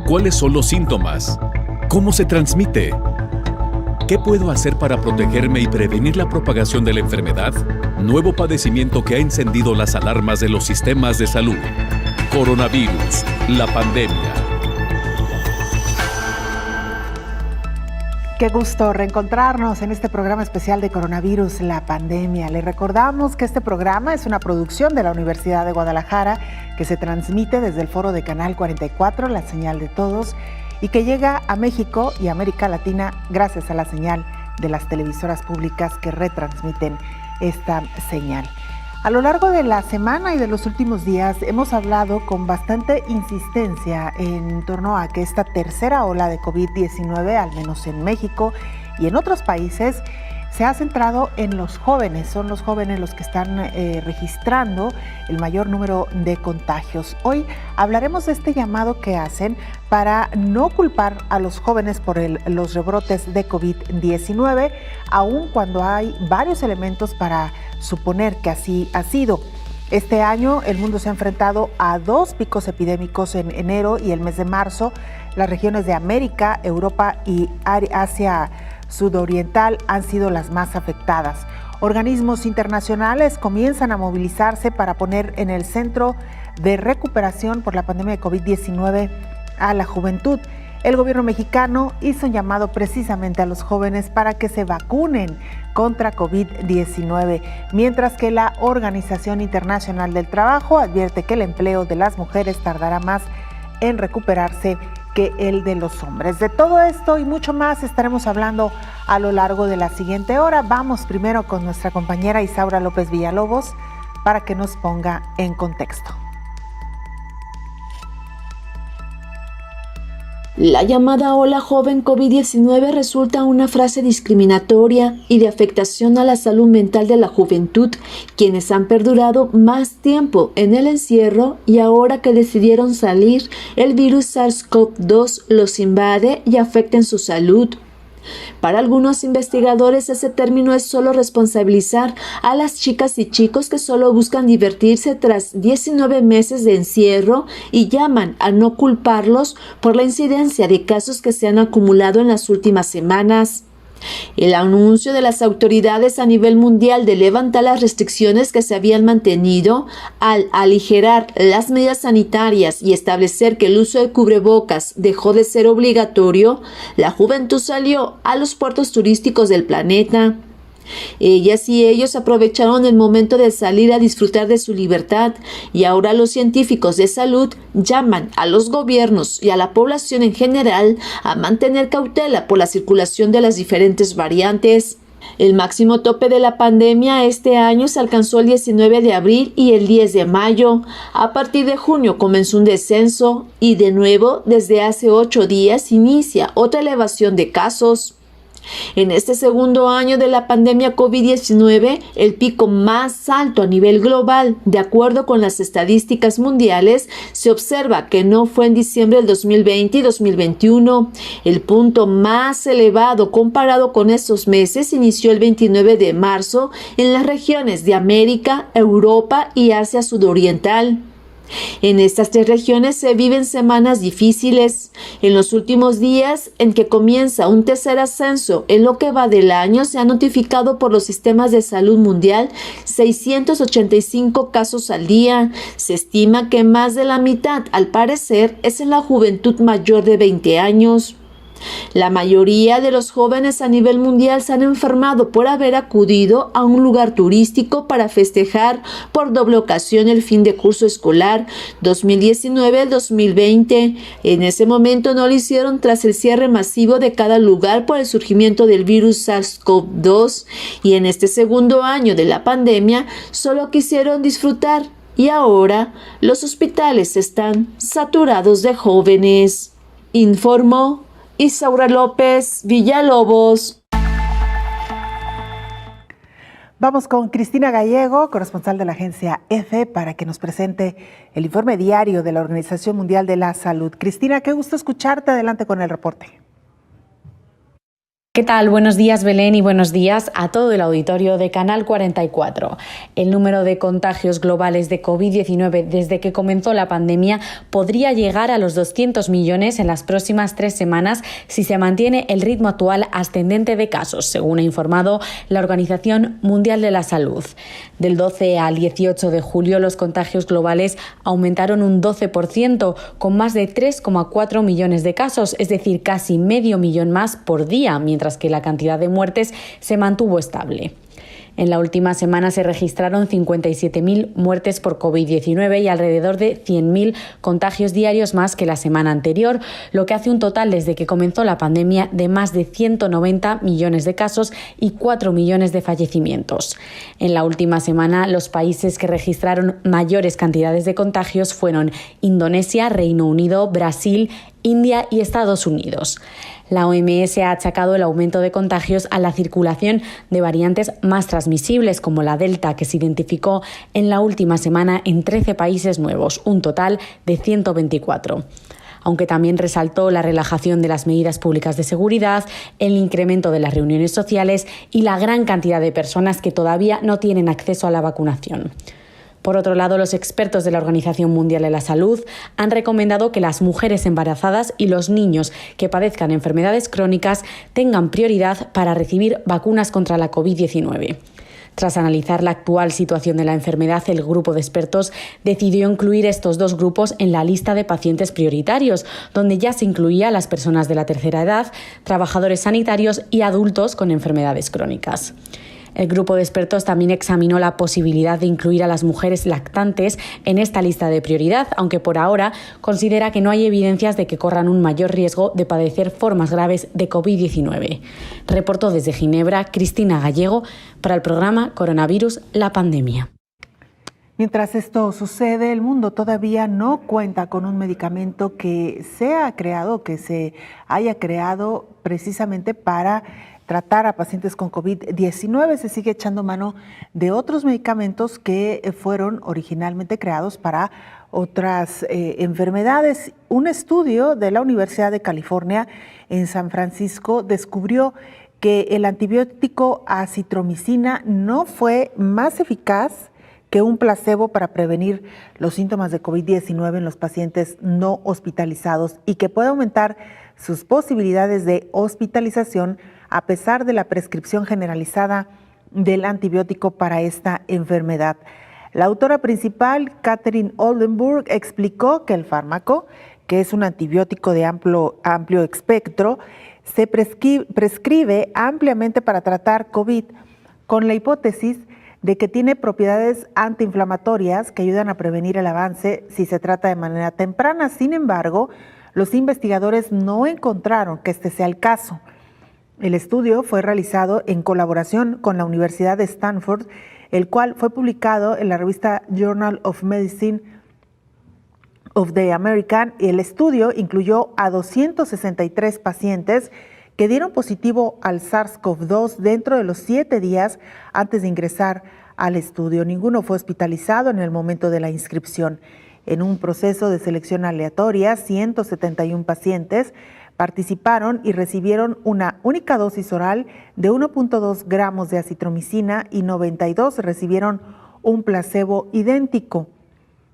¿Cuáles son los síntomas? ¿Cómo se transmite? ¿Qué puedo hacer para protegerme y prevenir la propagación de la enfermedad? Nuevo padecimiento que ha encendido las alarmas de los sistemas de salud. Coronavirus, la pandemia. Qué gusto reencontrarnos en este programa especial de Coronavirus, la pandemia. Les recordamos que este programa es una producción de la Universidad de Guadalajara que se transmite desde el foro de Canal 44, la señal de todos, y que llega a México y América Latina gracias a la señal de las televisoras públicas que retransmiten esta señal. A lo largo de la semana y de los últimos días hemos hablado con bastante insistencia en torno a que esta tercera ola de COVID-19, al menos en México y en otros países, se ha centrado en los jóvenes. Son los jóvenes los que están registrando el mayor número de contagios. Hoy hablaremos de este llamado que hacen para no culpar a los jóvenes por los rebrotes de COVID-19, aun cuando hay varios elementos para suponer que así ha sido. Este año el mundo se ha enfrentado a dos picos epidémicos en enero y el mes de marzo. Las regiones de América, Europa y Asia Sudoriental han sido las más afectadas. Organismos internacionales comienzan a movilizarse para poner en el centro de recuperación por la pandemia de COVID-19 a la juventud. El gobierno mexicano hizo un llamado precisamente a los jóvenes para que se vacunen contra COVID-19, mientras que la Organización Internacional del Trabajo advierte que el empleo de las mujeres tardará más en recuperarse que el de los hombres. De todo esto y mucho más estaremos hablando a lo largo de la siguiente hora. Vamos primero con nuestra compañera Isaura López Villalobos para que nos ponga en contexto. La llamada ola joven COVID-19 resulta una frase discriminatoria y de afectación a la salud mental de la juventud, quienes han perdurado más tiempo en el encierro y ahora que decidieron salir, el virus SARS-CoV-2 los invade y afecta en su salud. Para algunos investigadores ese término es solo responsabilizar a las chicas y chicos que solo buscan divertirse tras 19 meses de encierro y llaman a no culparlos por la incidencia de casos que se han acumulado en las últimas semanas. El anuncio de las autoridades a nivel mundial de levantar las restricciones que se habían mantenido al aligerar las medidas sanitarias y establecer que el uso de cubrebocas dejó de ser obligatorio, la juventud salió a los puertos turísticos del planeta. Ellas y ellos aprovecharon el momento de salir a disfrutar de su libertad y ahora los científicos de salud llaman a los gobiernos y a la población en general a mantener cautela por la circulación de las diferentes variantes. El máximo tope de la pandemia este año se alcanzó el 19 de abril y el 10 de mayo. A partir de junio comenzó un descenso y de nuevo desde hace 8 días inicia otra elevación de casos. En este segundo año de la pandemia COVID-19, el pico más alto a nivel global, de acuerdo con las estadísticas mundiales, se observa que no fue en diciembre del 2020 y 2021. El punto más elevado comparado con estos meses inició el 29 de marzo en las regiones de América, Europa y Asia Sudoriental. En estas tres regiones se viven semanas difíciles. En los últimos días, en que comienza un tercer ascenso en lo que va del año, se han notificado por los sistemas de salud mundial 685 casos al día. Se estima que más de la mitad, al parecer, es en la juventud mayor de 20 años. La mayoría de los jóvenes a nivel mundial se han enfermado por haber acudido a un lugar turístico para festejar por doble ocasión el fin de curso escolar 2019-2020. En ese momento no lo hicieron tras el cierre masivo de cada lugar por el surgimiento del virus SARS-CoV-2 y en este segundo año de la pandemia solo quisieron disfrutar y ahora los hospitales están saturados de jóvenes, informó Isaura López Villalobos. Vamos con Cristina Gallego, corresponsal de la agencia EFE, para que nos presente el informe diario de la Organización Mundial de la Salud. Cristina, qué gusto escucharte. Adelante con el reporte. ¿Qué tal? Buenos días, Belén, y buenos días a todo el auditorio de Canal 44. El número de contagios globales de COVID-19 desde que comenzó la pandemia podría llegar a los 200 millones en las próximas 3 semanas si se mantiene el ritmo actual ascendente de casos, según ha informado la Organización Mundial de la Salud. Del 12 al 18 de julio, los contagios globales aumentaron un 12%, con más de 3,4 millones de casos, es decir, casi medio millón más por día, mientras que la cantidad de muertes se mantuvo estable. En la última semana se registraron 57.000 muertes por COVID-19 y alrededor de 100.000 contagios diarios más que la semana anterior, lo que hace un total desde que comenzó la pandemia de más de 190 millones de casos y 4 millones de fallecimientos. En la última semana, los países que registraron mayores cantidades de contagios fueron Indonesia, Reino Unido, Brasil, India y Estados Unidos. La OMS ha achacado el aumento de contagios a la circulación de variantes más transmisibles como la Delta, que se identificó en la última semana en 13 países nuevos, un total de 124. Aunque también resaltó la relajación de las medidas públicas de seguridad, el incremento de las reuniones sociales y la gran cantidad de personas que todavía no tienen acceso a la vacunación. Por otro lado, los expertos de la Organización Mundial de la Salud han recomendado que las mujeres embarazadas y los niños que padezcan enfermedades crónicas tengan prioridad para recibir vacunas contra la COVID-19. Tras analizar la actual situación de la enfermedad, el grupo de expertos decidió incluir estos dos grupos en la lista de pacientes prioritarios, donde ya se incluía a las personas de la tercera edad, trabajadores sanitarios y adultos con enfermedades crónicas. El grupo de expertos también examinó la posibilidad de incluir a las mujeres lactantes en esta lista de prioridad, aunque por ahora considera que no hay evidencias de que corran un mayor riesgo de padecer formas graves de COVID-19. Reportó desde Ginebra Cristina Gallego para el programa Coronavirus, la pandemia. Mientras esto sucede, el mundo todavía no cuenta con un medicamento que se haya creado precisamente para tratar a pacientes con COVID-19. Se sigue echando mano de otros medicamentos que fueron originalmente creados para otras enfermedades. Un estudio de la Universidad de California en San Francisco descubrió que el antibiótico acitromicina no fue más eficaz que un placebo para prevenir los síntomas de COVID-19 en los pacientes no hospitalizados y que puede aumentar sus posibilidades de hospitalización a pesar de la prescripción generalizada del antibiótico para esta enfermedad. La autora principal, Catherine Oldenburg, explicó que el fármaco, que es un antibiótico de amplio espectro, se prescribe ampliamente para tratar COVID, con la hipótesis de que tiene propiedades antiinflamatorias que ayudan a prevenir el avance si se trata de manera temprana. Sin embargo, los investigadores no encontraron que este sea el caso. El estudio fue realizado en colaboración con la Universidad de Stanford, el cual fue publicado en la revista Journal of Medicine of the American. El estudio incluyó a 263 pacientes que dieron positivo al SARS-CoV-2 dentro de los 7 días antes de ingresar al estudio. Ninguno fue hospitalizado en el momento de la inscripción. En un proceso de selección aleatoria, 171 pacientes participaron y recibieron una única dosis oral de 1.2 gramos de acitromicina y 92 recibieron un placebo idéntico.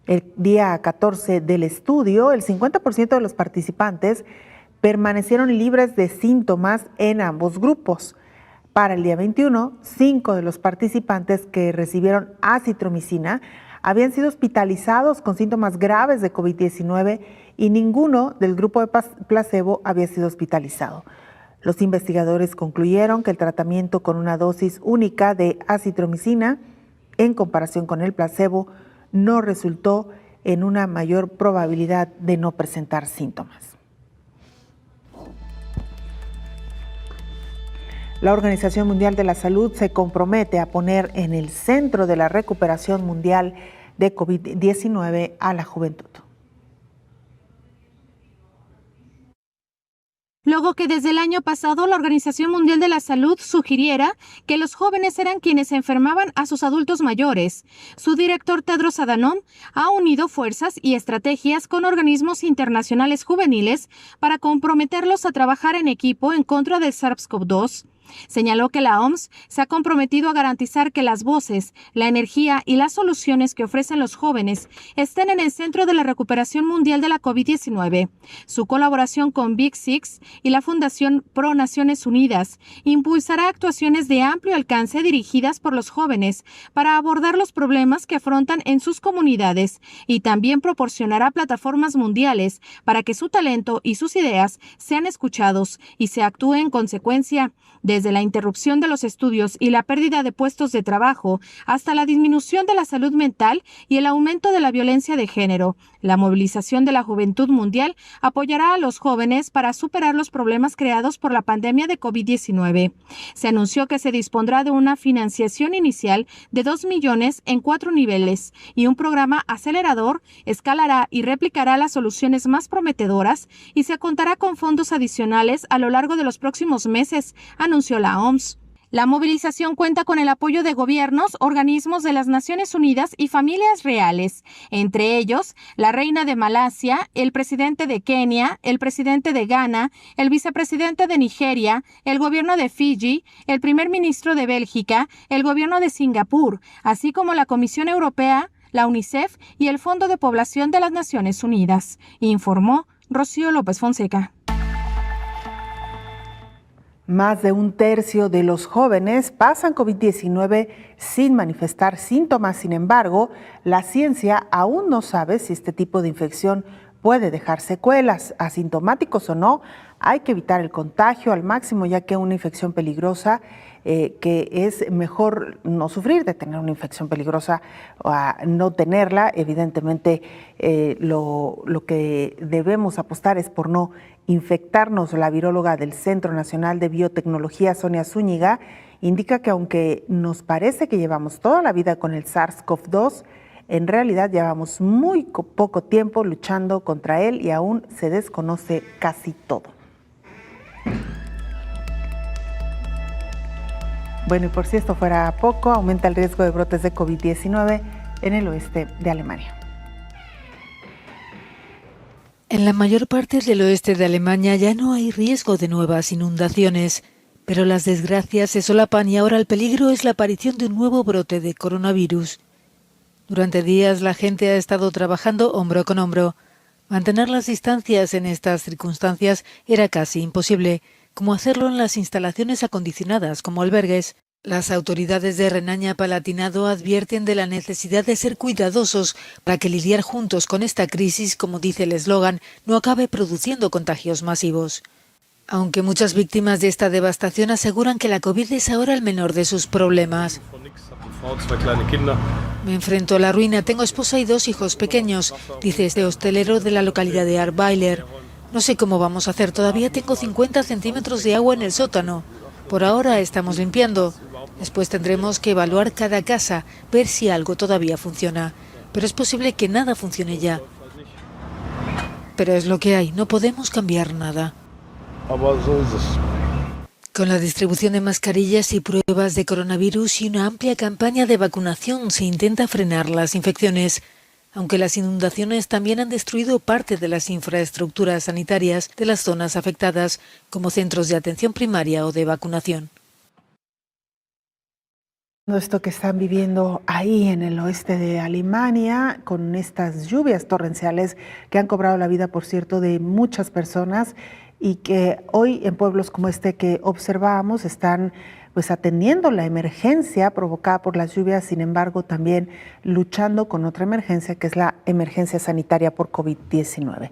El día 14 del estudio, el 50% de los participantes permanecieron libres de síntomas en ambos grupos. Para el día 21, 5 de los participantes que recibieron acitromicina habían sido hospitalizados con síntomas graves de COVID-19 y ninguno del grupo de placebo había sido hospitalizado. Los investigadores concluyeron que el tratamiento con una dosis única de acitromicina, en comparación con el placebo, no resultó en una mayor probabilidad de no presentar síntomas. La Organización Mundial de la Salud se compromete a poner en el centro de la recuperación mundial de COVID-19 a la juventud. luego que desde el año pasado la Organización Mundial de la Salud sugiriera que los jóvenes eran quienes enfermaban a sus adultos mayores. Su director Tedros Adhanom ha unido fuerzas y estrategias con organismos internacionales juveniles para comprometerlos a trabajar en equipo en contra del SARS-CoV-2. Señaló que la OMS se ha comprometido a garantizar que las voces, la energía y las soluciones que ofrecen los jóvenes estén en el centro de la recuperación mundial de la COVID-19. Su colaboración con Big Six y la Fundación Pro Naciones Unidas impulsará actuaciones de amplio alcance dirigidas por los jóvenes para abordar los problemas que afrontan en sus comunidades y también proporcionará plataformas mundiales para que su talento y sus ideas sean escuchados y se actúe en consecuencia. Desde la interrupción de los estudios y la pérdida de puestos de trabajo hasta la disminución de la salud mental y el aumento de la violencia de género, la movilización de la juventud mundial apoyará a los jóvenes para superar los problemas creados por la pandemia de COVID-19. Se anunció que se dispondrá de una financiación inicial de 2 millones en 4 niveles y un programa acelerador escalará y replicará las soluciones más prometedoras y se contará con fondos adicionales a lo largo de los próximos meses, anunció la OMS. La movilización cuenta con el apoyo de gobiernos, organismos de las Naciones Unidas y familias reales, entre ellos la reina de Malasia, el presidente de Kenia, el presidente de Ghana, el vicepresidente de Nigeria, el gobierno de Fiji, el primer ministro de Bélgica, el gobierno de Singapur, así como la Comisión Europea, la UNICEF y el Fondo de Población de las Naciones Unidas, informó Rocío López Fonseca. Más de un tercio de los jóvenes pasan COVID-19 sin manifestar síntomas. Sin embargo, la ciencia aún no sabe si este tipo de infección puede dejar secuelas. Asintomáticos o no, hay que evitar el contagio al máximo, ya que una infección peligrosa, que es mejor no sufrir de tener una infección peligrosa o no tenerla. Evidentemente, lo que debemos apostar es por no infectarnos. La viróloga del Centro Nacional de Biotecnología, Sonia Zúñiga, indica que aunque nos parece que llevamos toda la vida con el SARS-CoV-2, en realidad llevamos muy poco tiempo luchando contra él y aún se desconoce casi todo. Bueno, y por si esto fuera poco, aumenta el riesgo de brotes de COVID-19 en el oeste de Alemania. En la mayor parte del oeste de Alemania ya no hay riesgo de nuevas inundaciones, pero las desgracias se solapan y ahora el peligro es la aparición de un nuevo brote de coronavirus. Durante días la gente ha estado trabajando hombro con hombro. Mantener las distancias en estas circunstancias era casi imposible, como hacerlo en las instalaciones acondicionadas como albergues. Las autoridades de Renania-Palatinado advierten de la necesidad de ser cuidadosos para que lidiar juntos con esta crisis, como dice el eslogan, no acabe produciendo contagios masivos. Aunque muchas víctimas de esta devastación aseguran que la COVID es ahora el menor de sus problemas. Me enfrento a la ruina, tengo esposa y 2 hijos pequeños, dice este hostelero de la localidad de Arbeiler. No sé cómo vamos a hacer, todavía tengo 50 centímetros de agua en el sótano. Por ahora estamos limpiando. Después tendremos que evaluar cada casa, ver si algo todavía funciona. Pero es posible que nada funcione ya. Pero es lo que hay, no podemos cambiar nada. Con la distribución de mascarillas y pruebas de coronavirus y una amplia campaña de vacunación se intenta frenar las infecciones, aunque las inundaciones también han destruido parte de las infraestructuras sanitarias de las zonas afectadas, como centros de atención primaria o de vacunación. Esto que están viviendo ahí en el oeste de Alemania, con estas lluvias torrenciales que han cobrado la vida, por cierto, de muchas personas, y que hoy en pueblos como este que observábamos están pues atendiendo la emergencia provocada por las lluvias, sin embargo también luchando con otra emergencia que es la emergencia sanitaria por COVID-19.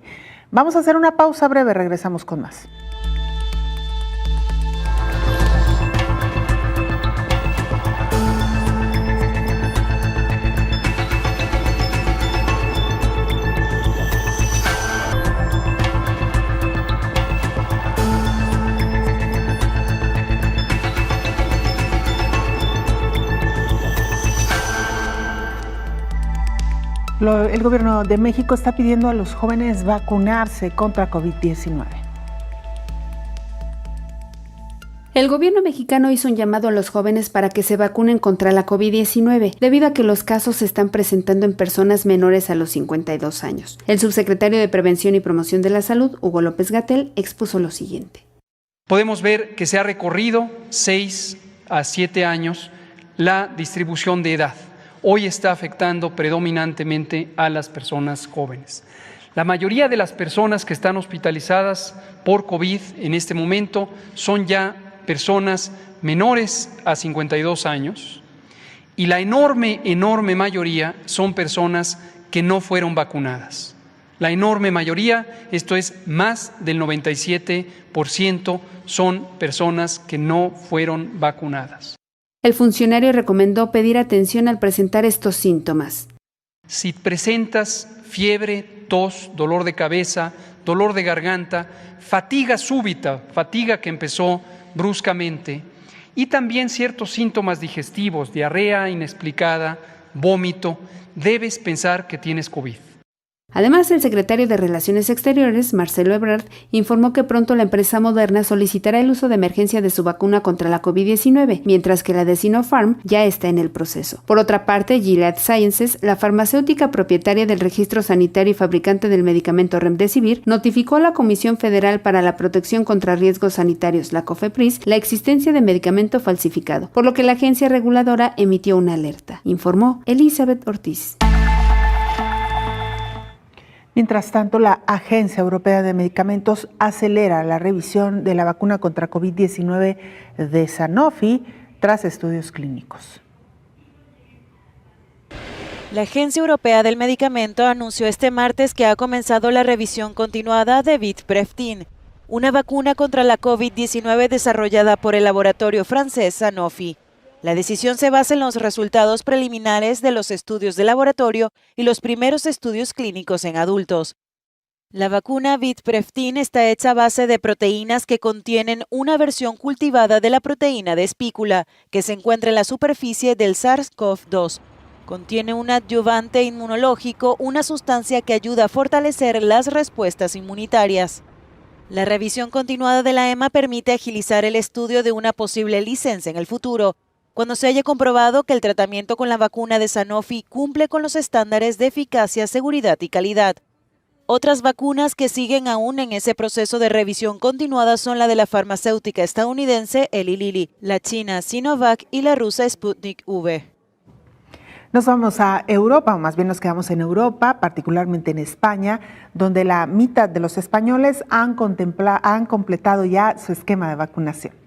Vamos a hacer una pausa breve, regresamos con más. El gobierno de México está pidiendo a los jóvenes vacunarse contra COVID-19. El gobierno mexicano hizo un llamado a los jóvenes para que se vacunen contra la COVID-19, debido a que los casos se están presentando en personas menores a los 52 años. El subsecretario de Prevención y Promoción de la Salud, Hugo López-Gatell, expuso lo siguiente. Podemos ver que se ha recorrido 6 a 7 años la distribución de edad. Hoy está afectando predominantemente a las personas jóvenes. La mayoría de las personas que están hospitalizadas por COVID en este momento son ya personas menores a 52 años y la enorme mayoría son personas que no fueron vacunadas. La enorme mayoría, esto es más del 97%, son personas que no fueron vacunadas. El funcionario recomendó pedir atención al presentar estos síntomas. Si presentas fiebre, tos, dolor de cabeza, dolor de garganta, fatiga súbita, fatiga que empezó bruscamente, y también ciertos síntomas digestivos, diarrea inexplicada, vómito, debes pensar que tienes COVID. Además, el secretario de Relaciones Exteriores, Marcelo Ebrard, informó que pronto la empresa Moderna solicitará el uso de emergencia de su vacuna contra la COVID-19, mientras que la de Sinopharm ya está en el proceso. Por otra parte, Gilead Sciences, la farmacéutica propietaria del registro sanitario y fabricante del medicamento Remdesivir, notificó a la Comisión Federal para la Protección contra Riesgos Sanitarios, la COFEPRIS, la existencia de medicamento falsificado, por lo que la agencia reguladora emitió una alerta, informó Elizabeth Ortiz. Mientras tanto, la Agencia Europea de Medicamentos acelera la revisión de la vacuna contra COVID-19 de Sanofi tras estudios clínicos. La Agencia Europea del Medicamento anunció este martes que ha comenzado la revisión continuada de Vitreftin, una vacuna contra la COVID-19 desarrollada por el laboratorio francés Sanofi. La decisión se basa en los resultados preliminares de los estudios de laboratorio y los primeros estudios clínicos en adultos. La vacuna Vitreftin está hecha a base de proteínas que contienen una versión cultivada de la proteína de espícula, que se encuentra en la superficie del SARS-CoV-2. Contiene un adyuvante inmunológico, una sustancia que ayuda a fortalecer las respuestas inmunitarias. La revisión continuada de la EMA permite agilizar el estudio de una posible licencia en el futuro, cuando se haya comprobado que el tratamiento con la vacuna de Sanofi cumple con los estándares de eficacia, seguridad y calidad. Otras vacunas que siguen aún en ese proceso de revisión continuada son la de la farmacéutica estadounidense Eli Lilly, la china Sinovac y la rusa Sputnik V. Nos vamos a Europa, o más bien nos quedamos en Europa, particularmente en España, donde la mitad de los españoles han completado ya su esquema de vacunación.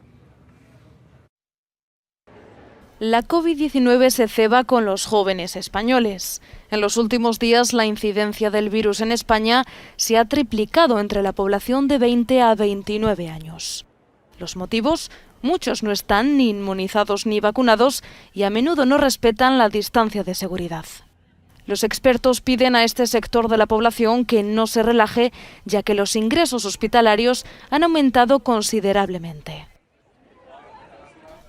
La COVID-19 se ceba con los jóvenes españoles. En los últimos días, la incidencia del virus en España se ha triplicado entre la población de 20 a 29 años. ¿Los motivos? Muchos no están ni inmunizados ni vacunados y a menudo no respetan la distancia de seguridad. Los expertos piden a este sector de la población que no se relaje, ya que los ingresos hospitalarios han aumentado considerablemente.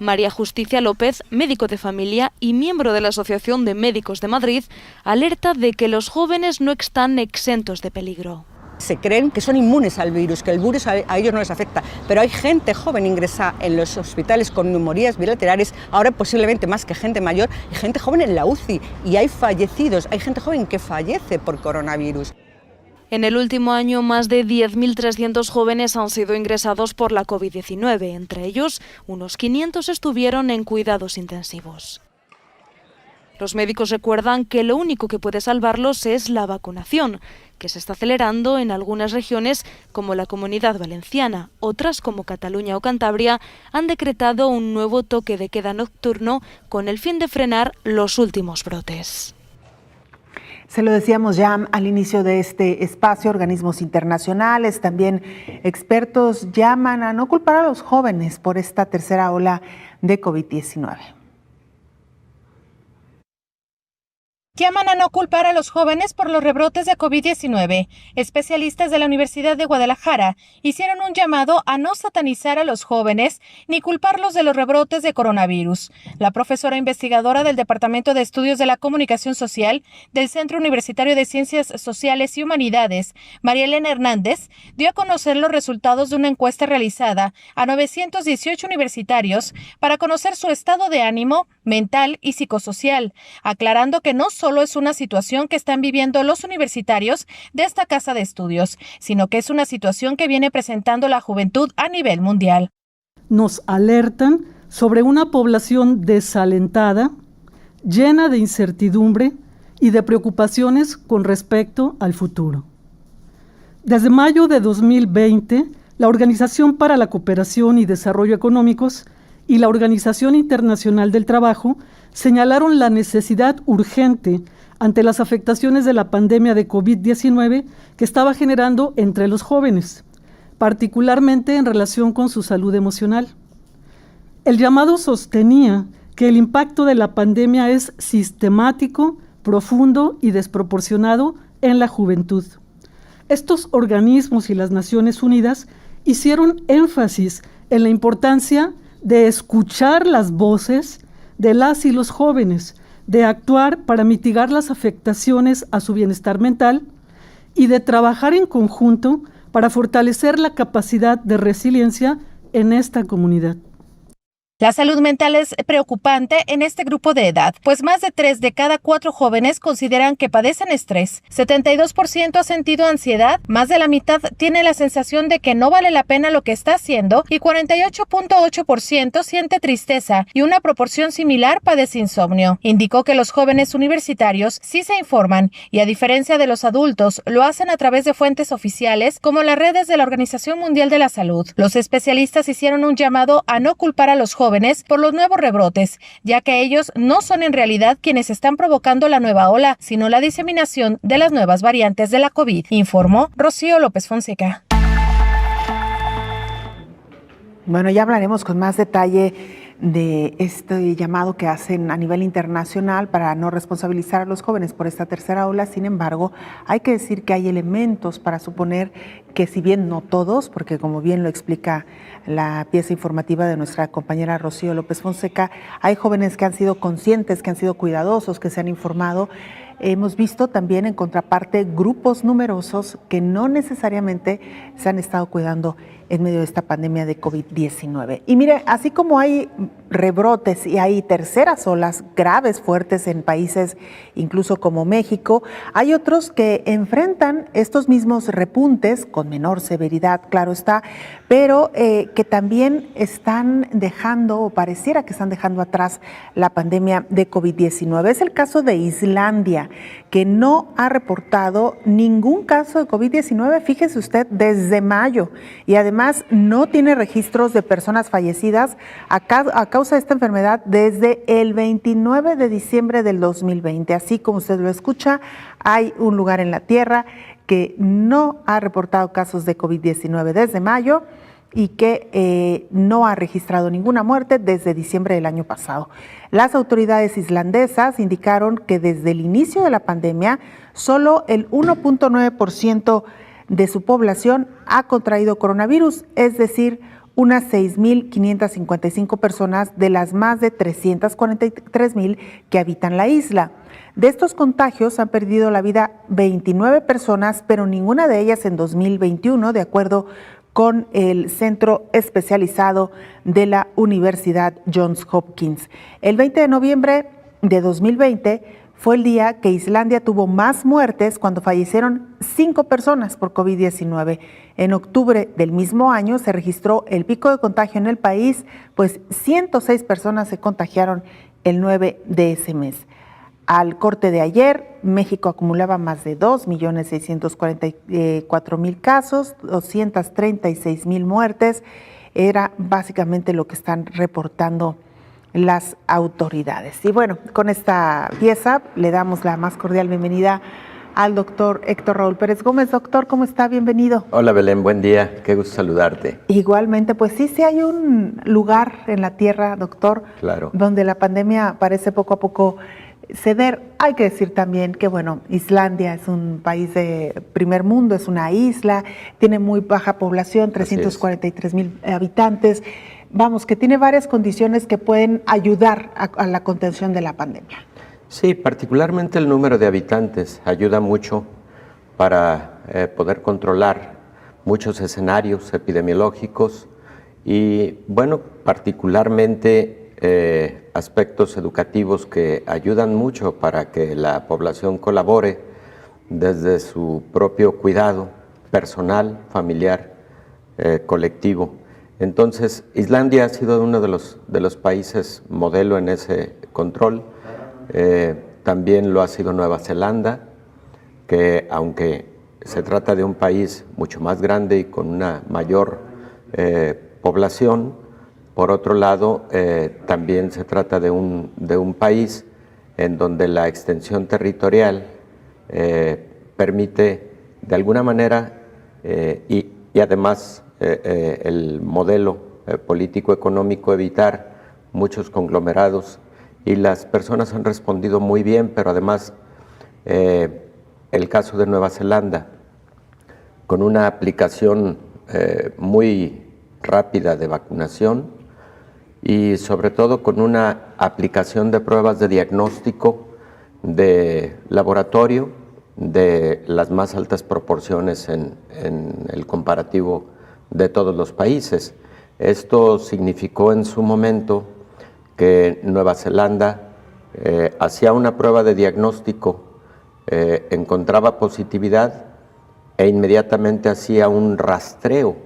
María Justicia López, médico de familia y miembro de la Asociación de Médicos de Madrid, alerta de que los jóvenes no están exentos de peligro. Se creen que son inmunes al virus, que el virus a ellos no les afecta, pero hay gente joven ingresada en los hospitales con neumonías bilaterales, ahora posiblemente más que gente mayor, y gente joven en la UCI, y hay fallecidos, hay gente joven que fallece por coronavirus. En el último año, más de 10.300 jóvenes han sido ingresados por la COVID-19. Entre ellos, unos 500 estuvieron en cuidados intensivos. Los médicos recuerdan que lo único que puede salvarlos es la vacunación, que se está acelerando en algunas regiones como la Comunidad Valenciana. Otras, como Cataluña o Cantabria, han decretado un nuevo toque de queda nocturno con el fin de frenar los últimos brotes. Se lo decíamos ya al inicio de este espacio, organismos internacionales, también expertos llaman a no culpar a los jóvenes por esta tercera ola de COVID-19. Llaman a no culpar a los jóvenes por los rebrotes de COVID-19. Especialistas de la Universidad de Guadalajara hicieron un llamado a no satanizar a los jóvenes ni culparlos de los rebrotes de coronavirus. La profesora investigadora del Departamento de Estudios de la Comunicación Social del Centro Universitario de Ciencias Sociales y Humanidades, María Elena Hernández, dio a conocer los resultados de una encuesta realizada a 918 universitarios para conocer su estado de ánimo, mental y psicosocial, aclarando que no solo es una situación que están viviendo los universitarios de esta casa de estudios, sino que es una situación que viene presentando la juventud a nivel mundial. Nos alertan sobre una población desalentada, llena de incertidumbre y de preocupaciones con respecto al futuro. Desde mayo de 2020, la Organización para la Cooperación y Desarrollo Económicos y la Organización Internacional del Trabajo señalaron la necesidad urgente ante las afectaciones de la pandemia de COVID-19 que estaba generando entre los jóvenes, particularmente en relación con su salud emocional. El llamado sostenía que el impacto de la pandemia es sistemático, profundo y desproporcionado en la juventud. Estos organismos y las Naciones Unidas hicieron énfasis en la importancia de escuchar las voces de las y los jóvenes, de actuar para mitigar las afectaciones a su bienestar mental y de trabajar en conjunto para fortalecer la capacidad de resiliencia en esta comunidad. La salud mental es preocupante en este grupo de edad, pues más de 3 de cada 4 jóvenes consideran que padecen estrés. 72% ha sentido ansiedad, más de la mitad tiene la sensación de que no vale la pena lo que está haciendo y 48.8% siente tristeza y una proporción similar padece insomnio. Indicó que los jóvenes universitarios sí se informan y, a diferencia de los adultos, lo hacen a través de fuentes oficiales como las redes de la Organización Mundial de la Salud. Los especialistas hicieron un llamado a no culpar a los jóvenes por los nuevos rebrotes, ya que ellos no son en realidad quienes están provocando la nueva ola, sino la diseminación de las nuevas variantes de la COVID, informó Rocío López Fonseca. Bueno, ya hablaremos con más detalle de este llamado que hacen a nivel internacional para no responsabilizar a los jóvenes por esta tercera ola. Sin embargo, hay que decir que hay elementos para suponer que, si bien no todos, porque como bien lo explica la pieza informativa de nuestra compañera Rocío López Fonseca, hay jóvenes que han sido conscientes, que han sido cuidadosos, que se han informado. Hemos visto también en contraparte grupos numerosos que no necesariamente se han estado cuidando en medio de esta pandemia de COVID-19. Y mire, así como hay rebrotes y hay terceras olas graves, fuertes en países incluso como México, hay otros que enfrentan estos mismos repuntes con menor severidad, claro está, pero que también están dejando, o pareciera que están dejando atrás la pandemia de COVID-19. Es el caso de Islandia, que no ha reportado ningún caso de COVID-19, fíjese usted, desde mayo, y además no tiene registros de personas fallecidas a causa de esta enfermedad desde el 29 de diciembre del 2020. Así como usted lo escucha, hay un lugar en la Tierra que no ha reportado casos de COVID-19 desde mayo y que no ha registrado ninguna muerte desde diciembre del año pasado. Las autoridades islandesas indicaron que desde el inicio de la pandemia, solo el 1.9% de su población ha contraído coronavirus, es decir, unas 6.555 personas de las más de 343.000 que habitan la isla. De estos contagios han perdido la vida 29 personas, pero ninguna de ellas en 2021, de acuerdo con el Centro Especializado de la Universidad Johns Hopkins. El 20 de noviembre de 2020 fue el día que Islandia tuvo más muertes, cuando fallecieron 5 personas por COVID-19. En octubre del mismo año se registró el pico de contagio en el país, pues 106 personas se contagiaron el 9 de ese mes. Al corte de ayer, México acumulaba más de 2.644.000 casos, 236.000 muertes. Era básicamente lo que están reportando las autoridades. Y bueno, con esta pieza le damos la más cordial bienvenida al doctor Héctor Raúl Pérez Gómez. Doctor, ¿cómo está? Bienvenido. Hola Belén, buen día, qué gusto saludarte. Igualmente, pues sí hay un lugar en la Tierra, doctor, claro, donde la pandemia parece poco a poco ceder. Hay que decir también que, bueno, Islandia es un país de primer mundo, es una isla, tiene muy baja población, 343,000 habitantes. Vamos, que tiene varias condiciones que pueden ayudar a la contención de la pandemia. Sí, particularmente el número de habitantes ayuda mucho para poder controlar muchos escenarios epidemiológicos y, bueno, particularmente aspectos educativos que ayudan mucho para que la población colabore desde su propio cuidado personal, familiar, colectivo. Entonces, Islandia ha sido uno de los países modelo en ese control. También lo ha sido Nueva Zelanda, que aunque se trata de un país mucho más grande y con una mayor población, por otro lado, también se trata de un país en donde la extensión territorial permite de alguna manera y además el modelo político-económico evitar muchos conglomerados y las personas han respondido muy bien, pero además el caso de Nueva Zelanda, con una aplicación muy rápida de vacunación y sobre todo con una aplicación de pruebas de diagnóstico de laboratorio de las más altas proporciones en el comparativo de todos los países. Esto significó en su momento que Nueva Zelanda hacía una prueba de diagnóstico, encontraba positividad e inmediatamente hacía un rastreo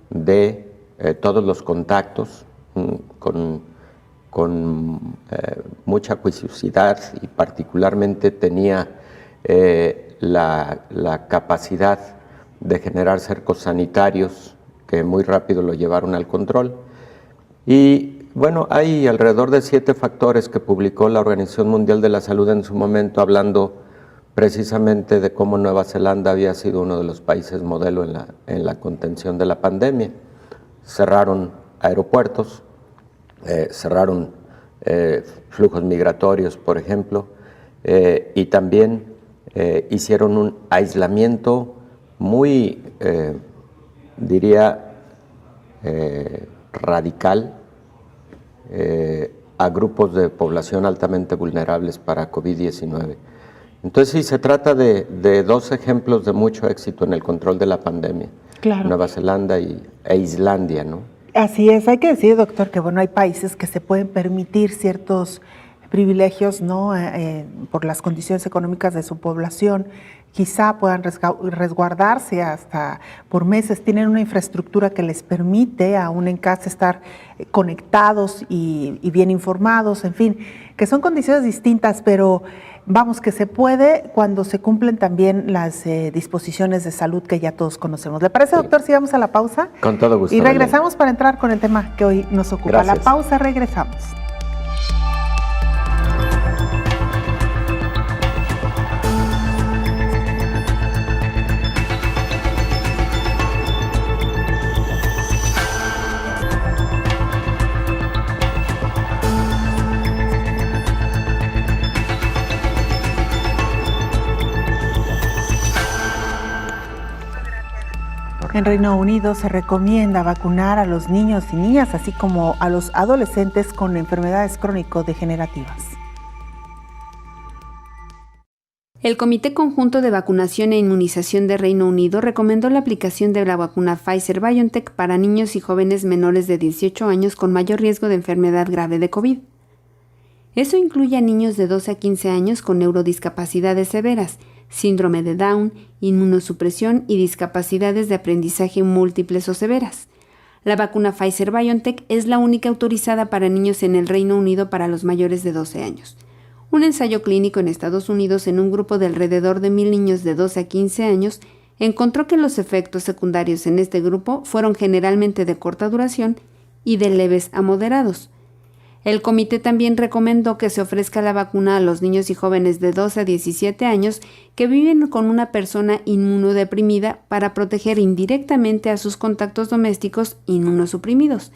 de todos los contactos con mucha acuiciosidad y particularmente tenía la capacidad de generar cercos sanitarios que muy rápido lo llevaron al control. Y bueno, hay alrededor de 7 factores que publicó la Organización Mundial de la Salud en su momento, hablando precisamente de cómo Nueva Zelanda había sido uno de los países modelo en la contención de la pandemia. Cerraron aeropuertos, cerraron flujos migratorios, por ejemplo, y también hicieron un aislamiento muy, diría, radical a grupos de población altamente vulnerables para COVID-19. Entonces sí, se trata de 2 ejemplos de mucho éxito en el control de la pandemia, claro. Nueva Zelanda e Islandia, ¿no? Así es, hay que decir, doctor, que bueno, hay países que se pueden permitir ciertos privilegios, ¿no? Por las condiciones económicas de su población, quizá puedan resguardarse hasta por meses, tienen una infraestructura que les permite aún en casa estar conectados y bien informados, en fin, que son condiciones distintas, pero vamos, que se puede cuando se cumplen también las disposiciones de salud que ya todos conocemos. ¿Le parece, doctor, si vamos a la pausa? Con todo gusto. Y regresamos para entrar con el tema que hoy nos ocupa. Gracias. La pausa, regresamos. En Reino Unido se recomienda vacunar a los niños y niñas, así como a los adolescentes con enfermedades crónico-degenerativas. El Comité Conjunto de Vacunación e Inmunización de Reino Unido recomendó la aplicación de la vacuna Pfizer-BioNTech para niños y jóvenes menores de 18 años con mayor riesgo de enfermedad grave de COVID. Eso incluye a niños de 12 a 15 años con neurodiscapacidades severas, síndrome de Down, inmunosupresión y discapacidades de aprendizaje múltiples o severas. La vacuna Pfizer-BioNTech es la única autorizada para niños en el Reino Unido para los mayores de 12 años. Un ensayo clínico en Estados Unidos en un grupo de alrededor de 1,000 niños de 12 a 15 años encontró que los efectos secundarios en este grupo fueron generalmente de corta duración y de leves a moderados. El comité también recomendó que se ofrezca la vacuna a los niños y jóvenes de 12 a 17 años que viven con una persona inmunodeprimida para proteger indirectamente a sus contactos domésticos inmunosuprimidos,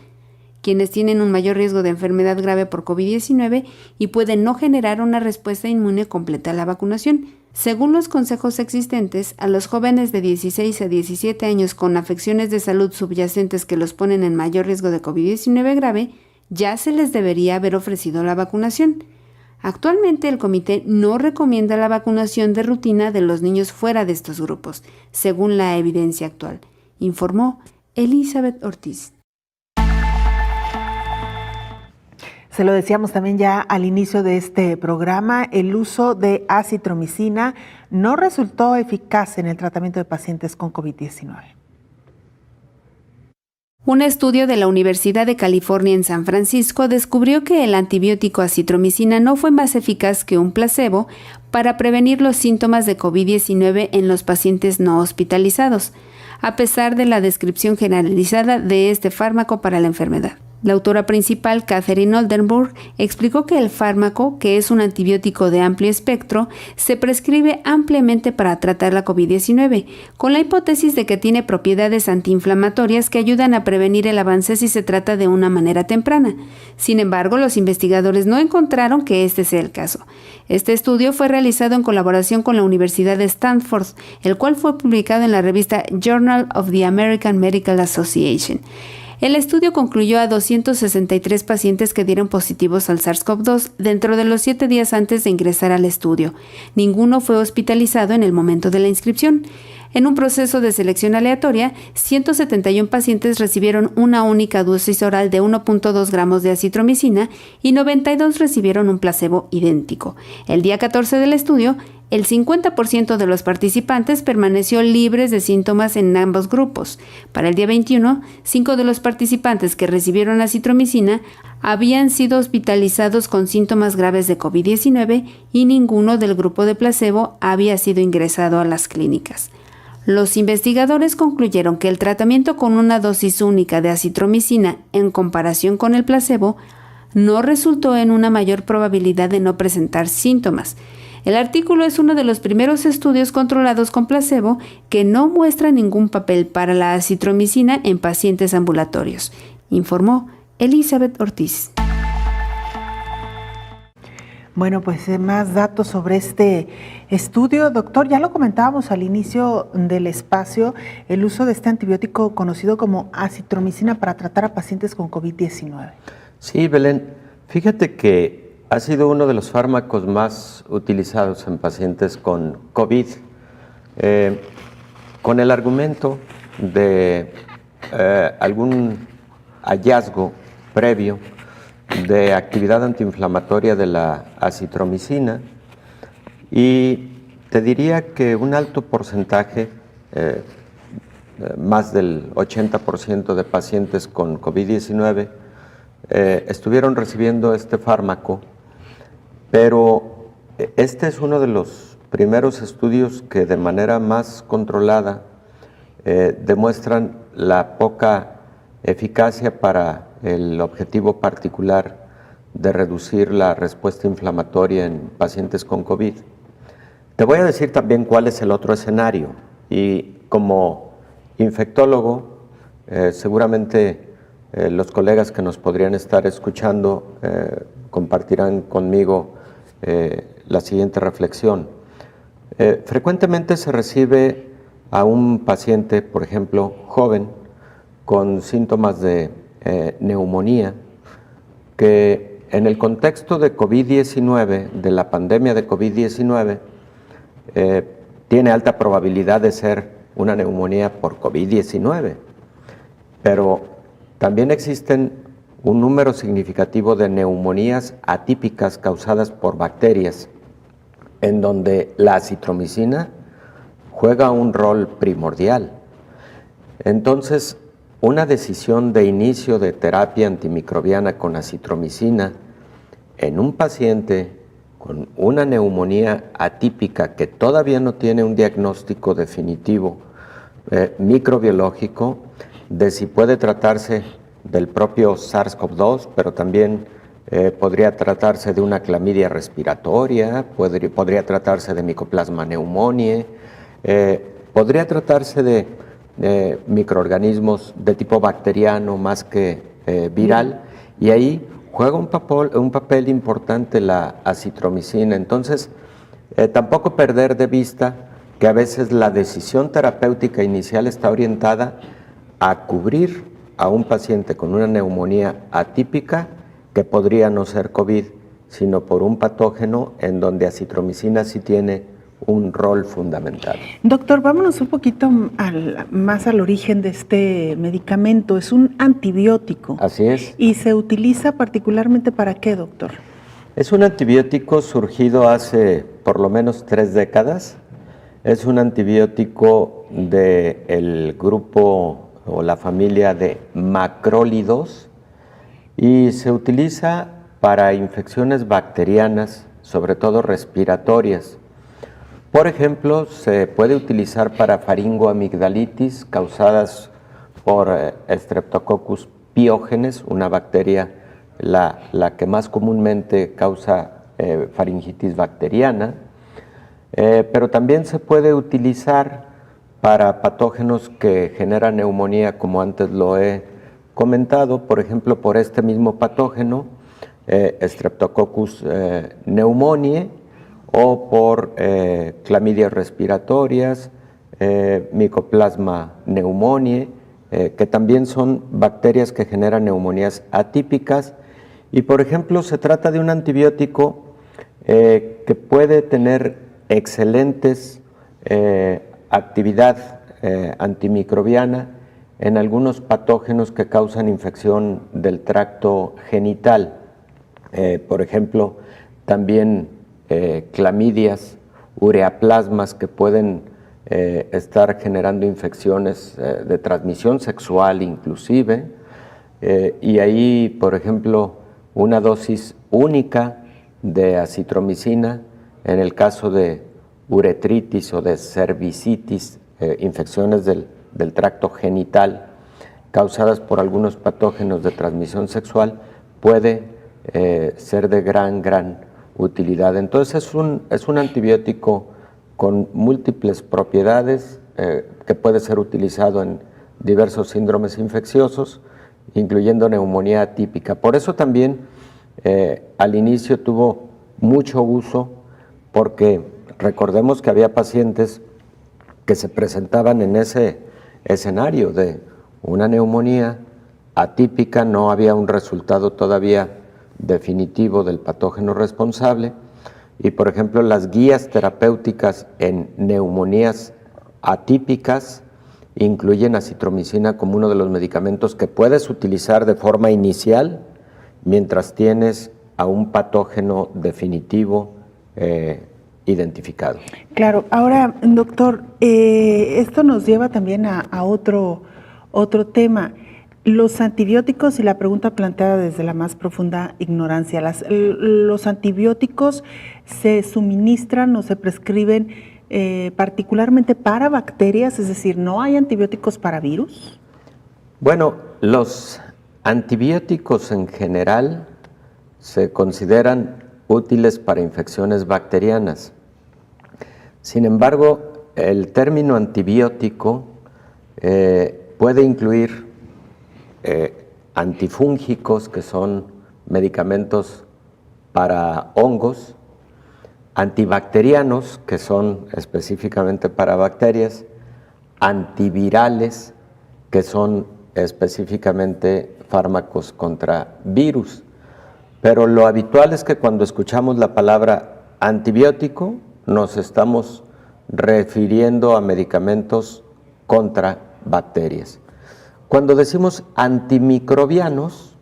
quienes tienen un mayor riesgo de enfermedad grave por COVID-19 y pueden no generar una respuesta inmune completa a la vacunación. Según los consejos existentes, a los jóvenes de 16 a 17 años con afecciones de salud subyacentes que los ponen en mayor riesgo de COVID-19 grave, ya se les debería haber ofrecido la vacunación. Actualmente el comité no recomienda la vacunación de rutina de los niños fuera de estos grupos, según la evidencia actual, informó Elizabeth Ortiz. Se lo decíamos también ya al inicio de este programa, el uso de acitromicina no resultó eficaz en el tratamiento de pacientes con COVID-19. Un estudio de la Universidad de California en San Francisco descubrió que el antibiótico acitromicina no fue más eficaz que un placebo para prevenir los síntomas de COVID-19 en los pacientes no hospitalizados, a pesar de la descripción generalizada de este fármaco para la enfermedad. La autora principal, Catherine Oldenburg, explicó que el fármaco, que es un antibiótico de amplio espectro, se prescribe ampliamente para tratar la COVID-19, con la hipótesis de que tiene propiedades antiinflamatorias que ayudan a prevenir el avance si se trata de una manera temprana. Sin embargo, los investigadores no encontraron que este sea el caso. Este estudio fue realizado en colaboración con la Universidad de Stanford, el cual fue publicado en la revista Journal of the American Medical Association. El estudio concluyó a 263 pacientes que dieron positivos al SARS-CoV-2 dentro de los 7 días antes de ingresar al estudio. Ninguno fue hospitalizado en el momento de la inscripción. En un proceso de selección aleatoria, 171 pacientes recibieron una única dosis oral de 1.2 gramos de acitromicina y 92 recibieron un placebo idéntico. El día 14 del estudio, el 50% de los participantes permaneció libres de síntomas en ambos grupos. Para el día 21, 5 de los participantes que recibieron acitromicina habían sido hospitalizados con síntomas graves de COVID-19 y ninguno del grupo de placebo había sido ingresado a las clínicas. Los investigadores concluyeron que el tratamiento con una dosis única de acitromicina en comparación con el placebo no resultó en una mayor probabilidad de no presentar síntomas. El artículo es uno de los primeros estudios controlados con placebo que no muestra ningún papel para la acitromicina en pacientes ambulatorios, informó Elizabeth Ortiz. Bueno, pues más datos sobre este estudio. Doctor, ya lo comentábamos al inicio del espacio, el uso de este antibiótico conocido como acitromicina para tratar a pacientes con COVID-19. Sí, Belén, fíjate que ha sido uno de los fármacos más utilizados en pacientes con COVID, con el argumento de algún hallazgo previo de actividad antiinflamatoria de la acitromicina, y te diría que un alto porcentaje, más del 80% de pacientes con COVID-19 estuvieron recibiendo este fármaco, pero este es uno de los primeros estudios que de manera más controlada demuestran la poca eficacia para el objetivo particular de reducir la respuesta inflamatoria en pacientes con COVID. Te voy a decir también cuál es el otro escenario, y como infectólogo, seguramente los colegas que nos podrían estar escuchando compartirán conmigo la siguiente reflexión. Frecuentemente se recibe a un paciente, por ejemplo, joven, con síntomas de neumonía, que en el contexto de COVID-19, de la pandemia de COVID-19, tiene alta probabilidad de ser una neumonía por COVID-19, pero también existen un número significativo de neumonías atípicas causadas por bacterias, en donde la acitromicina juega un rol primordial. Entonces, una decisión de inicio de terapia antimicrobiana con acitromicina en un paciente con una neumonía atípica que todavía no tiene un diagnóstico definitivo microbiológico de si puede tratarse del propio SARS-CoV-2, pero también podría tratarse de una clamidia respiratoria, podría tratarse de Mycoplasma pneumoniae, podría tratarse de microorganismos de tipo bacteriano más que viral, y ahí juega un papel importante la acitromicina. Entonces, tampoco perder de vista que a veces la decisión terapéutica inicial está orientada a cubrir a un paciente con una neumonía atípica que podría no ser COVID, sino por un patógeno en donde acitromicina sí tiene un rol fundamental. Doctor, vámonos un poquito más al origen de este medicamento. Es un antibiótico. Así es. ¿Y se utiliza particularmente para qué, doctor? Es un antibiótico surgido hace por lo menos 3 décadas. Es un antibiótico del grupo o la familia de macrólidos y se utiliza para infecciones bacterianas, sobre todo respiratorias. Por ejemplo, se puede utilizar para faringoamigdalitis causadas por Streptococcus pyogenes, una bacteria la que más comúnmente causa faringitis bacteriana, pero también se puede utilizar para patógenos que generan neumonía, como antes lo he comentado, por ejemplo, por este mismo patógeno, Streptococcus pneumoniae, o por clamidias respiratorias, Mycoplasma pneumoniae, que también son bacterias que generan neumonías atípicas. Y por ejemplo, se trata de un antibiótico que puede tener excelentes actividad antimicrobiana en algunos patógenos que causan infección del tracto genital. Por ejemplo, también clamidias, ureaplasmas que pueden estar generando infecciones de transmisión sexual inclusive, y ahí, por ejemplo, una dosis única de acitromicina en el caso de uretritis o de cervicitis, infecciones del tracto genital causadas por algunos patógenos de transmisión sexual, puede ser de gran utilidad. Entonces es un antibiótico con múltiples propiedades que puede ser utilizado en diversos síndromes infecciosos, incluyendo neumonía atípica. Por eso también al inicio tuvo mucho uso, porque recordemos que había pacientes que se presentaban en ese escenario de una neumonía atípica, no había un resultado todavía definitivo del patógeno responsable, y por ejemplo las guías terapéuticas en neumonías atípicas incluyen acitromicina como uno de los medicamentos que puedes utilizar de forma inicial mientras tienes a un patógeno definitivo identificado. Claro. Ahora, doctor, esto nos lleva también a otro tema. Los antibióticos, y la pregunta planteada desde la más profunda ignorancia, ¿los antibióticos se suministran o se prescriben particularmente para bacterias? Es decir, ¿no hay antibióticos para virus? Bueno, los antibióticos en general se consideran útiles para infecciones bacterianas. Sin embargo, el término antibiótico puede incluir antifúngicos, que son medicamentos para hongos, antibacterianos, que son específicamente para bacterias, antivirales, que son específicamente fármacos contra virus. Pero lo habitual es que cuando escuchamos la palabra antibiótico nos estamos refiriendo a medicamentos contra bacterias. Cuando decimos antimicrobianos,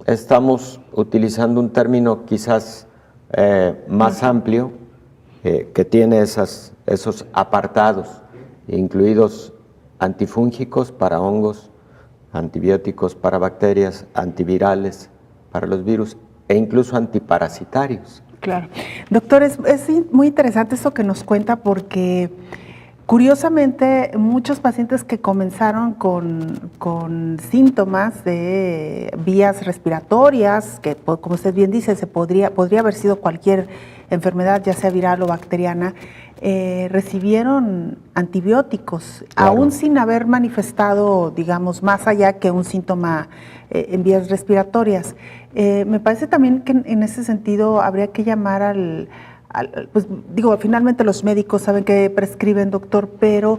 estamos utilizando un término quizás más amplio, que tiene esos apartados, incluidos antifúngicos para hongos, antibióticos para bacterias, antivirales para los virus e incluso antiparasitarios. Claro. Doctor, es muy interesante esto que nos cuenta, porque Curiosamente, muchos pacientes que comenzaron con síntomas de vías respiratorias, que como usted bien dice, podría haber sido cualquier enfermedad, ya sea viral o bacteriana, recibieron antibióticos, claro, aún sin haber manifestado, digamos, más allá que un síntoma en vías respiratorias. Me parece también que en ese sentido habría que llamar pues digo, finalmente los médicos saben que prescriben, doctor, pero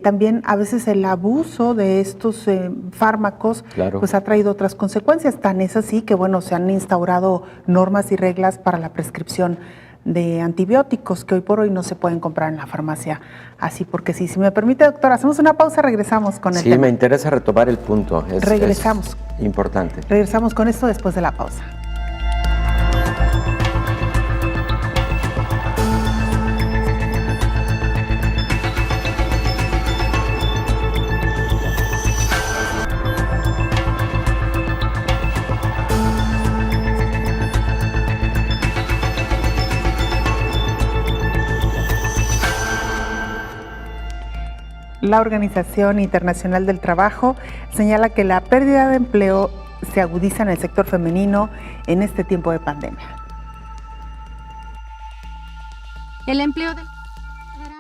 también a veces el abuso de estos fármacos, claro, pues ha traído otras consecuencias. Tan es así que, bueno, se han instaurado normas y reglas para la prescripción de antibióticos que hoy por hoy no se pueden comprar en la farmacia así porque sí. Si me permite, doctor, hacemos una pausa, regresamos con el tema. Sí, me interesa retomar el punto. Regresamos. Es importante. Regresamos con esto después de la pausa. La Organización Internacional del Trabajo señala que la pérdida de empleo se agudiza en el sector femenino en este tiempo de pandemia. El empleo de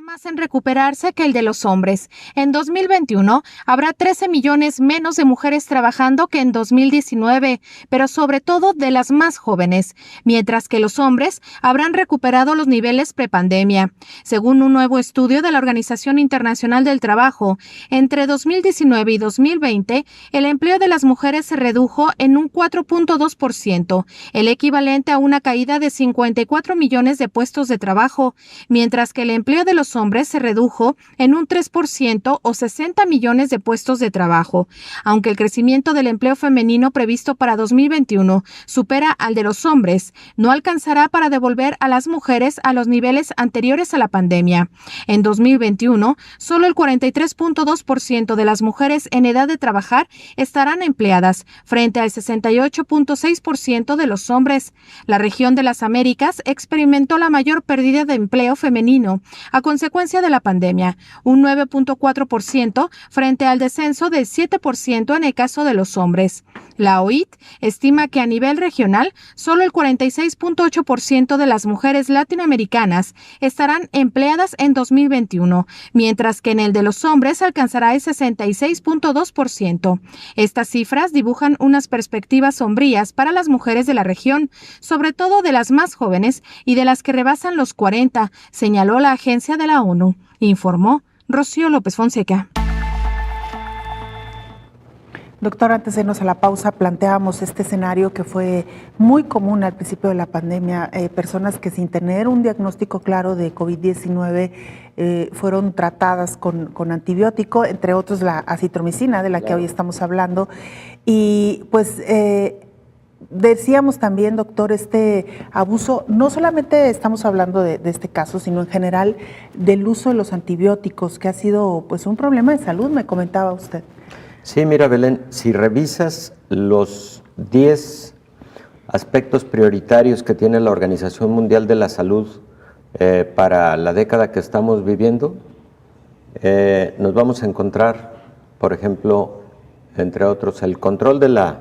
más en recuperarse que el de los hombres. En 2021 habrá 13 millones menos de mujeres trabajando que en 2019, pero sobre todo de las más jóvenes, mientras que los hombres habrán recuperado los niveles prepandemia. Según un nuevo estudio de la Organización Internacional del Trabajo, entre 2019 y 2020, el empleo de las mujeres se redujo en un 4.2%, el equivalente a una caída de 54 millones de puestos de trabajo, mientras que el empleo de los hombres se redujo en un 3% o 60 millones de puestos de trabajo. Aunque el crecimiento del empleo femenino previsto para 2021 supera al de los hombres, no alcanzará para devolver a las mujeres a los niveles anteriores a la pandemia. En 2021, solo el 43.2% de las mujeres en edad de trabajar estarán empleadas, frente al 68.6% de los hombres. La región de las Américas experimentó la mayor pérdida de empleo femenino a consecuencia de la pandemia, un 9.4% frente al descenso del 7% en el caso de los hombres. La OIT estima que a nivel regional, solo el 46.8% de las mujeres latinoamericanas estarán empleadas en 2021, mientras que en el de los hombres alcanzará el 66.2%. Estas cifras dibujan unas perspectivas sombrías para las mujeres de la región, sobre todo de las más jóvenes y de las que rebasan los 40, señaló la agencia de la ONU, informó Rocío López Fonseca. Doctor, antes de irnos a la pausa, planteábamos este escenario que fue muy común al principio de la pandemia. Personas que sin tener un diagnóstico claro de COVID-19 fueron tratadas con antibiótico, entre otros la acitromicina, de la que hoy estamos hablando. Y pues decíamos también, doctor, este abuso, no solamente estamos hablando de este caso, sino en general del uso de los antibióticos, que ha sido pues un problema de salud, me comentaba usted. Sí, mira, Belén, si revisas los 10 aspectos prioritarios que tiene la Organización Mundial de la Salud para la década que estamos viviendo, nos vamos a encontrar, por ejemplo, entre otros, el control de la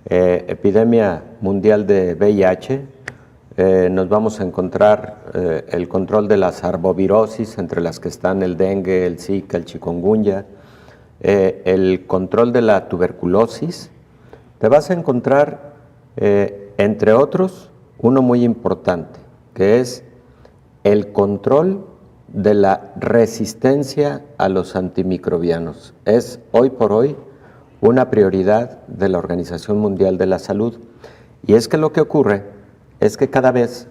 epidemia mundial de VIH, nos vamos a encontrar el control de las arbovirosis, entre las que están el dengue, el zika, el chikungunya, el control de la tuberculosis. Te vas a encontrar, entre otros, uno muy importante, que es el control de la resistencia a los antimicrobianos. Es hoy por hoy una prioridad de la Organización Mundial de la Salud. Y es que lo que ocurre es que cada vez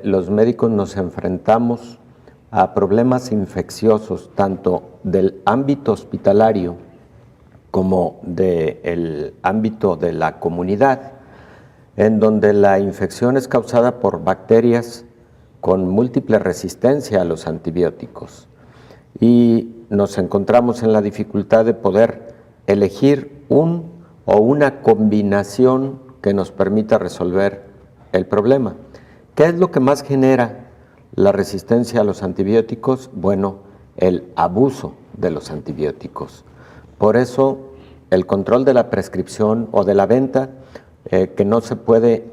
los médicos nos enfrentamos a problemas infecciosos, tanto del ámbito hospitalario como del ámbito de la comunidad, en donde la infección es causada por bacterias con múltiple resistencia a los antibióticos. Y nos encontramos en la dificultad de poder elegir un o una combinación que nos permita resolver el problema. ¿Qué es lo que más genera la resistencia a los antibióticos? Bueno, el abuso de los antibióticos. Por eso el control de la prescripción o de la venta, que no se puede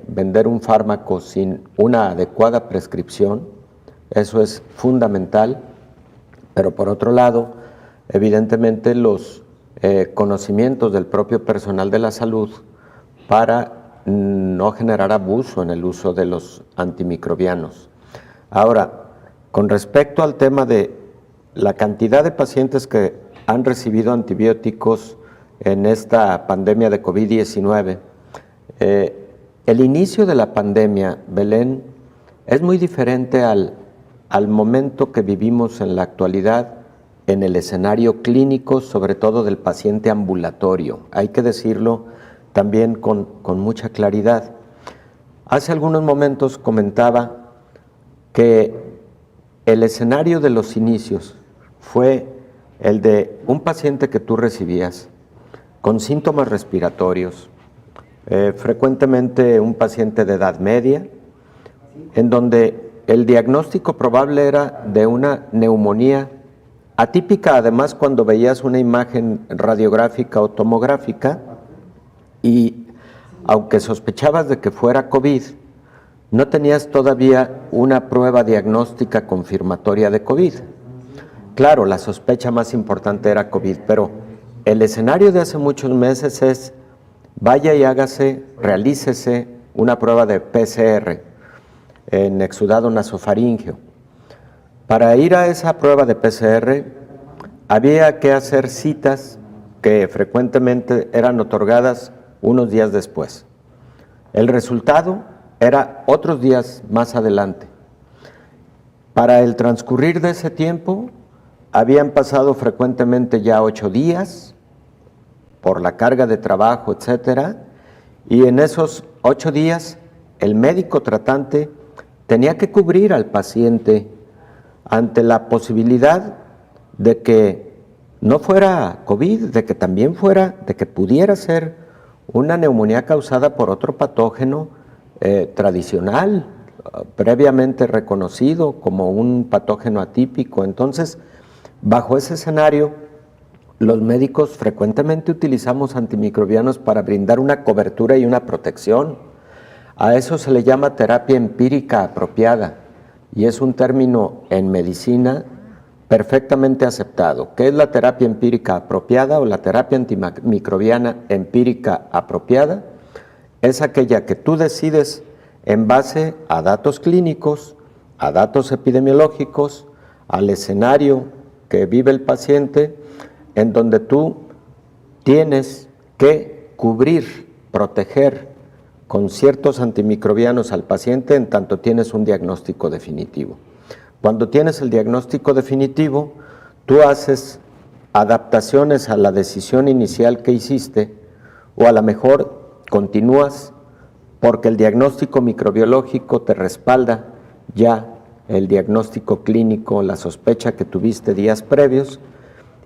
vender un fármaco sin una adecuada prescripción, eso es fundamental. Pero por otro lado, evidentemente los conocimientos del propio personal de la salud para no generar abuso en el uso de los antimicrobianos. Ahora, con respecto al tema de la cantidad de pacientes que han recibido antibióticos en esta pandemia de COVID-19, el inicio de la pandemia, Belén, es muy diferente al momento que vivimos en la actualidad en el escenario clínico, sobre todo del paciente ambulatorio. Hay que decirlo también con mucha claridad. Hace algunos momentos comentaba que el escenario de los inicios fue el de un paciente que tú recibías con síntomas respiratorios, frecuentemente un paciente de edad media, en donde el diagnóstico probable era de una neumonía atípica, además cuando veías una imagen radiográfica o tomográfica, y aunque sospechabas de que fuera COVID, no tenías todavía una prueba diagnóstica confirmatoria de COVID. Claro, la sospecha más importante era COVID, pero el escenario de hace muchos meses es: vaya y realícese una prueba de PCR en exudado nasofaríngeo. Para ir a esa prueba de PCR había que hacer citas que frecuentemente eran otorgadas unos días después. El resultado era otros días más adelante. Para el transcurrir de ese tiempo habían pasado frecuentemente ya 8 días por la carga de trabajo, etcétera, y en esos 8 días el médico tratante tenía que cubrir al paciente ante la posibilidad de que no fuera COVID, de que pudiera ser una neumonía causada por otro patógeno tradicional, previamente reconocido como un patógeno atípico. Entonces, bajo ese escenario, los médicos frecuentemente utilizamos antimicrobianos para brindar una cobertura y una protección. A eso se le llama terapia empírica apropiada, y es un término en medicina perfectamente aceptado. ¿Qué es la terapia empírica apropiada o la terapia antimicrobiana empírica apropiada? Es aquella que tú decides en base a datos clínicos, a datos epidemiológicos, al escenario que vive el paciente, en donde tú tienes que cubrir, proteger con ciertos antimicrobianos al paciente en tanto tienes un diagnóstico definitivo. Cuando tienes el diagnóstico definitivo, tú haces adaptaciones a la decisión inicial que hiciste, o a lo mejor continúas porque el diagnóstico microbiológico te respalda ya el diagnóstico clínico, la sospecha que tuviste días previos,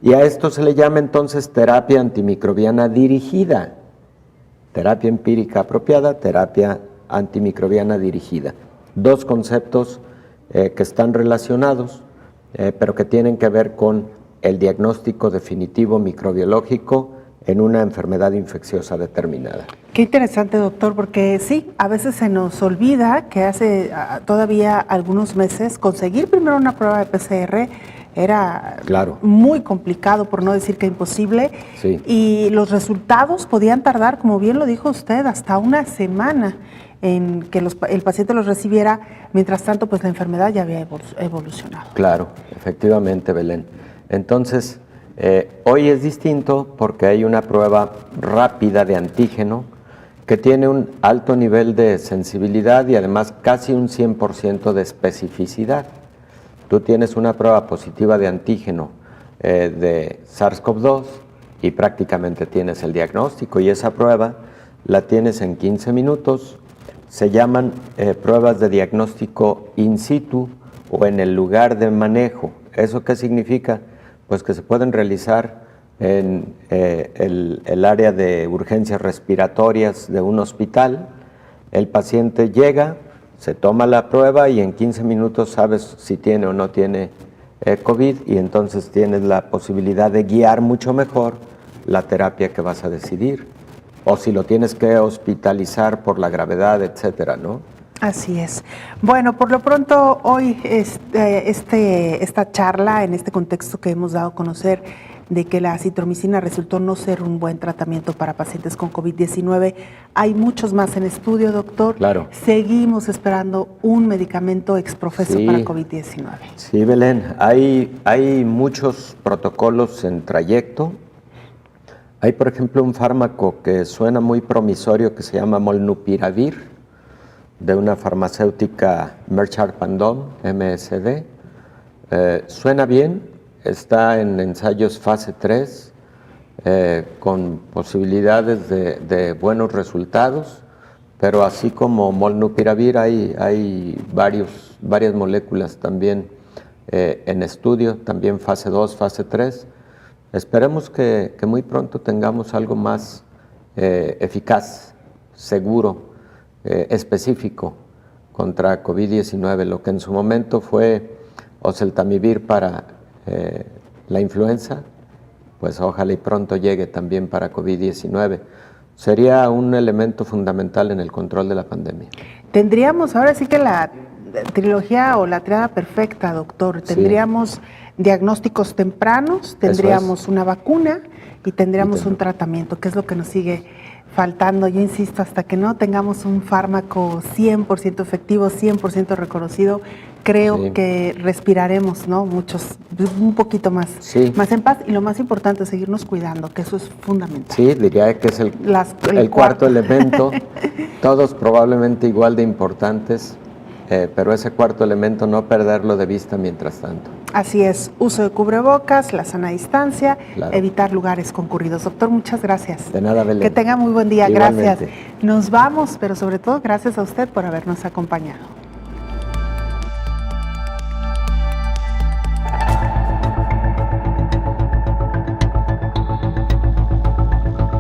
y a esto se le llama entonces terapia antimicrobiana dirigida. Terapia empírica apropiada, terapia antimicrobiana dirigida. Dos conceptos que están relacionados, pero que tienen que ver con el diagnóstico definitivo microbiológico en una enfermedad infecciosa determinada. Qué interesante, doctor, porque sí, a veces se nos olvida que hace todavía algunos meses conseguir primero una prueba de PCR era muy complicado, por no decir que imposible, sí. Y los resultados podían tardar, como bien lo dijo usted, hasta una semana en que el paciente los recibiera. Mientras tanto, pues la enfermedad ya había evolucionado. Claro, efectivamente, Belén. Entonces, hoy es distinto porque hay una prueba rápida de antígeno que tiene un alto nivel de sensibilidad y además casi un 100% de especificidad. Tú tienes una prueba positiva de antígeno de SARS-CoV-2 y prácticamente tienes el diagnóstico, y esa prueba la tienes en 15 minutos. Se llaman pruebas de diagnóstico in situ o en el lugar de manejo. ¿Eso qué significa? Pues que se pueden realizar en el área de urgencias respiratorias de un hospital. El paciente llega, se toma la prueba y en 15 minutos sabes si tiene o no tiene COVID, y entonces tienes la posibilidad de guiar mucho mejor la terapia que vas a decidir, o si lo tienes que hospitalizar por la gravedad, etcétera, ¿no? Así es. Bueno, por lo pronto hoy esta charla en este contexto que hemos dado a conocer de que la acitromicina resultó no ser un buen tratamiento para pacientes con COVID-19. Hay muchos más en estudio, doctor. Claro. Seguimos esperando un medicamento exprofeso para COVID-19. Sí, Belén, hay muchos protocolos en trayecto. Hay, por ejemplo, un fármaco que suena muy promisorio que se llama Molnupiravir, de una farmacéutica Merck Sharp & Dohme, MSD. Suena bien. Está en ensayos fase 3, con posibilidades de buenos resultados, pero así como Molnupiravir hay varias moléculas también en estudio, también fase 2, fase 3. Esperemos que muy pronto tengamos algo más eficaz, seguro, específico contra COVID-19, lo que en su momento fue oseltamivir para la influenza, pues ojalá y pronto llegue también para COVID-19. Sería un elemento fundamental en el control de la pandemia. Tendríamos ahora sí que la trilogía o la triada perfecta, doctor. Tendríamos diagnósticos tempranos, tendríamos una vacuna y tendríamos un tratamiento, que es lo que nos sigue faltando. Yo insisto, hasta que no tengamos un fármaco 100% efectivo, 100% reconocido, creo que respiraremos, ¿no? Un poquito más, más en paz, y lo más importante es seguirnos cuidando, que eso es fundamental. Sí, diría que es el cuarto elemento, todos probablemente igual de importantes, pero ese cuarto elemento no perderlo de vista mientras tanto. Así es, uso de cubrebocas, la sana distancia, evitar lugares concurridos. Doctor, muchas gracias. De nada, Belén. Que tenga muy buen día, igualmente. Gracias. Nos vamos, pero sobre todo gracias a usted por habernos acompañado.